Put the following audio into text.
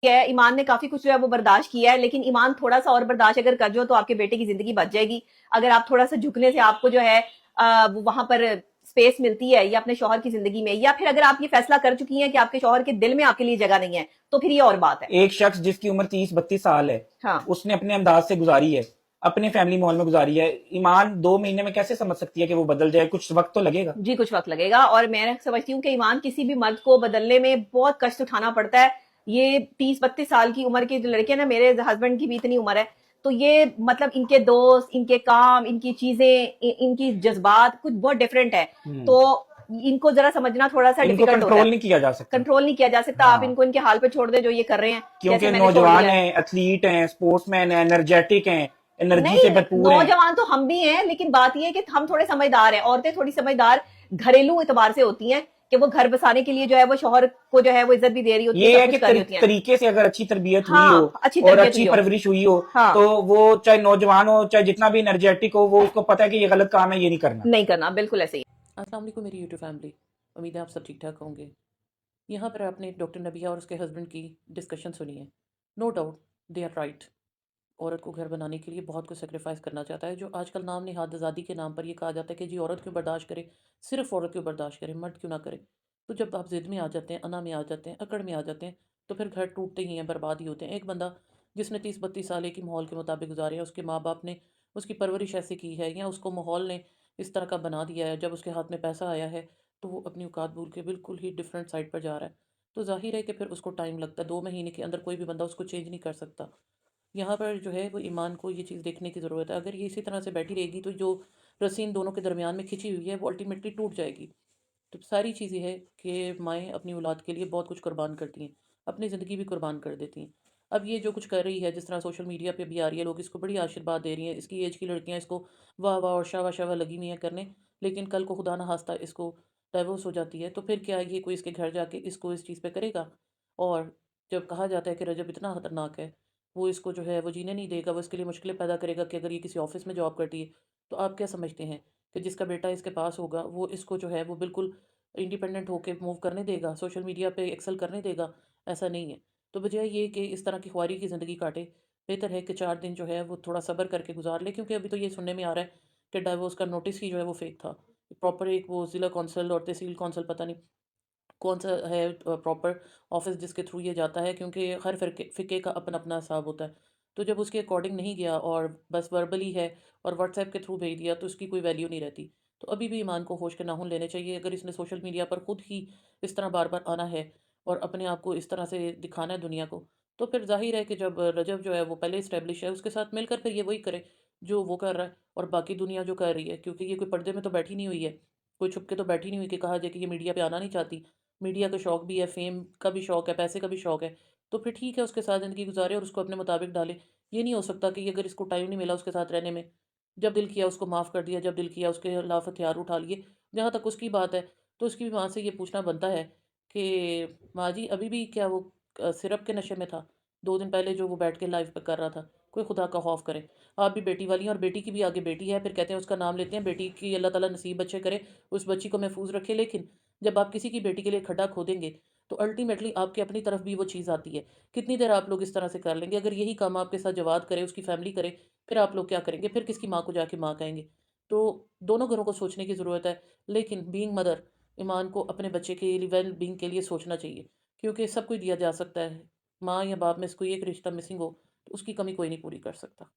है, ईमान ने काफ़ी कुछ जो है वो बर्दाश्त किया है, लेकिन ईमान थोड़ा-सा और बर्दाश्त अगर कर जाओ तो आपके बेटे की ज़िंदगी बच जाएगी। अगर आप थोड़ा-सा झुकने से आपको जो है वहाँ पर स्पेस मिलती है या अपने शौहर की ज़िंदगी में, या फिर अगर आप ये फैसला कर चुकी हैं कि आपके शौहर के दिल में आपके लिए जगह नहीं है, तो फिर ये और बात है। एक शख्स जिसकी उम्र 30-32 साल है, हाँ। उसने अपने अंदाज से गुजारी है, अपने फैमिली माहौल में गुजारी है। ईमान 2 महीने में कैसे समझ सकती है कि वो बदल जाए? कुछ वक्त तो लगेगा। जी, कुछ वक़्त लगेगा, और मैं समझती हूँ कि ईमान किसी भी मर्द को बदलने में बहुत कष्ट उठाना पड़ता है। ये 30-32 साल की उम्र के जो लड़के हैं ना, मेरे हस्बैंड की भी इतनी उम्र है, तो ये मतलब इनके दोस्त, इनके काम, इनकी चीज़ें, इनकी जज़्बात कुछ बहुत डिफरेंट है। तो इनको ज़रा समझना थोड़ा-सा इनको डिफिकल्ट होता कंट्रोल है। नहीं किया जा सकता। कंट्रोल नहीं किया जा सकता, आप हाँ, इनको इनके हाल पे छोड़ दें जो ये कर रहे हैं, जैसे क्योंकि मैंने छोड़ नौजवान दिया है। हैं, एथलीट हैं, स्पोर्ट्समैन हैं, एनर्जेटिक हैं, एनर्जी नहीं, से भरपूर हैं। नौजवान तो हम भी हैं, लेकिन बात ये है कि हम थोड़े समझदार हैं। औरतें थोड़ी समझदार घरेलू एतबार से होती हैं कि वो घर बसाने के लिए जो है वो शौहर को जो है वो इज्जत भी दे रही होती है, ये सब है कि कुछ कर रही होती हैं। तरीके से अगर अच्छी तरबियत हुई हो हाँ, अच्छी और तरबियत अच्छी हुई हो। परवरिश हुई हो, हाँ, तो वो चाहे नौजवान हो, चाहे जितना भी एनर्जेटिक हो, वो उसको पता है कि ये गलत काम है, ये नहीं करना। नहीं करना, बिल्कुल ऐसे ही। अस्सलाम वालेकुम मेरी यूट्यूब फैमिली। उम्मीद है आप सब ठीक ठाक होंगे। यहाँ पर आपने डॉक्टर नबिया और उसके हस्बैंड की डिस्कशन सुनी है। No doubt they are right. औरत को घर बनाने के लिए बहुत कुछ सेक्रीफाइस करना चाहता है। जो आजकल नाम निहाद आज़ादी के नाम पर ये कहा जाता है कि जी औरत क्यों बर्दाश्त करे, सिर्फ औरत क्यों बर्दाश्त करे, मर्द क्यों ना करे। तो जब आप ज़िद में आ जाते हैं, अना में आ जाते हैं, अकड़ में आ जाते हैं, तो फिर घर टूटते ही हैं, बर्बाद ही होते हैं। एक बंदा जिसने 30-32 साल एक ही माहौल के मुताबिक गुजारे हैं, उसके माँ बाप ने उसकी परवरिश ऐसी की है या उसको माहौल ने इस तरह का बना दिया है, जब उसके हाथ में पैसा आया है तो वो अपनी औकात भूल के बिल्कुल ही डिफरेंट साइड पर जा रहा है। तो जाहिर है कि फिर उसको टाइम लगता है। 2 महीने के अंदर कोई भी बंदा उसको चेंज नहीं कर सकता। यहाँ पर जो है वो ईमान को ये चीज़ देखने की ज़रूरत है। अगर ये इसी तरह से बैठी रहेगी तो जो रस्सी इन दोनों के दरमियान में खिंची हुई है वो अल्टीमेटली टूट जाएगी। तो सारी चीज़ ये है कि माएँ अपनी औलाद के लिए बहुत कुछ कुर्बान करती हैं, अपनी ज़िंदगी भी कुर्बान कर देती हैं। अब ये जो कुछ कर रही है, जिस तरह सोशल मीडिया पे भी आ रही है, लोग इसको बड़ी आशीर्वाद दे रही हैं, इसकी एज की लड़कियाँ इसको वाह वाह और शाबाश शाबाश लगी हुई हैं करने, लेकिन कल को खुदा ना खास्ता इसको डाइवोर्स हो जाती है, तो फिर क्या ये कोई इसके घर जाके इसको इस चीज़ पे करेगा? और जब कहा जाता है कि रजब इतना खतरनाक है, वो इसको जो है वो जीने नहीं देगा, वो इसके लिए मुश्किलें पैदा करेगा कि अगर ये किसी ऑफ़िस में जॉब करती है, तो आप क्या समझते हैं कि जिसका बेटा इसके पास होगा, वो इसको जो है वो बिल्कुल इंडिपेंडेंट होके मूव करने देगा, सोशल मीडिया पे एक्सेल करने देगा? ऐसा नहीं है। तो बजाय ये कि इस तरह की ख्वारी की ज़िंदगी काटे, बेहतर है कि 4 दिन जो है वो थोड़ा सब्र करके गुज़ार ले, क्योंकि अभी तो ये सुनने में आ रहा है कि डाइवोर्स का नोटिस ही जो है वो फ़ेक था। प्रॉपर एक वो ज़िला कौंसल और तहसील कौंसल पता नहीं कौन-सा है प्रॉपर ऑफ़िस जिसके थ्रू ये जाता है, क्योंकि हर फ़िके का अपना-अपना हिसाब होता है। तो जब उसके अकॉर्डिंग नहीं गया और बस वर्बली है और व्हाट्सएप के थ्रू भेज दिया, तो उसकी कोई वैल्यू नहीं रहती। तो अभी भी ईमान को होश के नाखून लेने चाहिए। अगर इसने सोशल मीडिया पर खुद ही इस तरह बार-बार आना है और अपने आप को इस तरह से दिखाना है दुनिया को, तो फिर ज़ाहिर है कि जब रजब जो है वो पहले एस्टेब्लिश है, उसके साथ मिलकर फिर ये वही करे जो वो कर रहा है और बाकी दुनिया जो कर रही है। क्योंकि ये कोई पर्दे में तो बैठी नहीं हुई है, कोई छुप के तो बैठी नहीं हुई कि कहा जाए कि ये मीडिया पे आना नहीं चाहती। मीडिया का शौक भी है, फ़ेम का भी शौक है, पैसे का भी शौक है, तो फिर ठीक है उसके साथ ज़िंदगी गुज़ारे और उसको अपने मुताबिक ढाले। ये नहीं हो सकता कि अगर इसको टाइम नहीं मिला उसके साथ रहने में, जब दिल किया उसको माफ़ कर दिया, जब दिल किया उसके खिलाफ हथियार उठा लिए। जहाँ तक उसकी बात है, तो उसकी भी माँ से ये पूछना बनता है कि माँ जी अभी भी क्या वो सिरप के नशे में था? 2 दिन पहले जो वो बैठ के लाइव पे कर रहा था, कोई खुदा का खौफ करे। आप भी बेटी वाली हैं और बेटी की भी आगे बेटी है, फिर कहते हैं उसका नाम लेते हैं, बेटी की अल्लाह ताला नसीब अच्छे करे, उस बच्ची को महफूज़ रखे। लेकिन जब आप किसी की बेटी के लिए खड्डा खोदेंगे, तो अल्टीमेटली आपकी अपनी तरफ भी वो चीज़ आती है। कितनी देर आप लोग इस तरह से कर लेंगे? अगर यही काम आपके साथ जवाद करे, उसकी फैमिली करे, फिर आप लोग क्या करेंगे? फिर किसकी माँ को जाके माँ कहेंगे? तो दोनों घरों को सोचने की ज़रूरत है, लेकिन बीइंग मदर, ईमान को अपने बच्चे के लिए वेल बीइंग के लिए सोचना चाहिए, क्योंकि सब कुछ दिया जा सकता है। माँ या बाप में से कोई एक रिश्ता मिसिंग हो, तो उसकी कमी कोई नहीं पूरी कर सकता।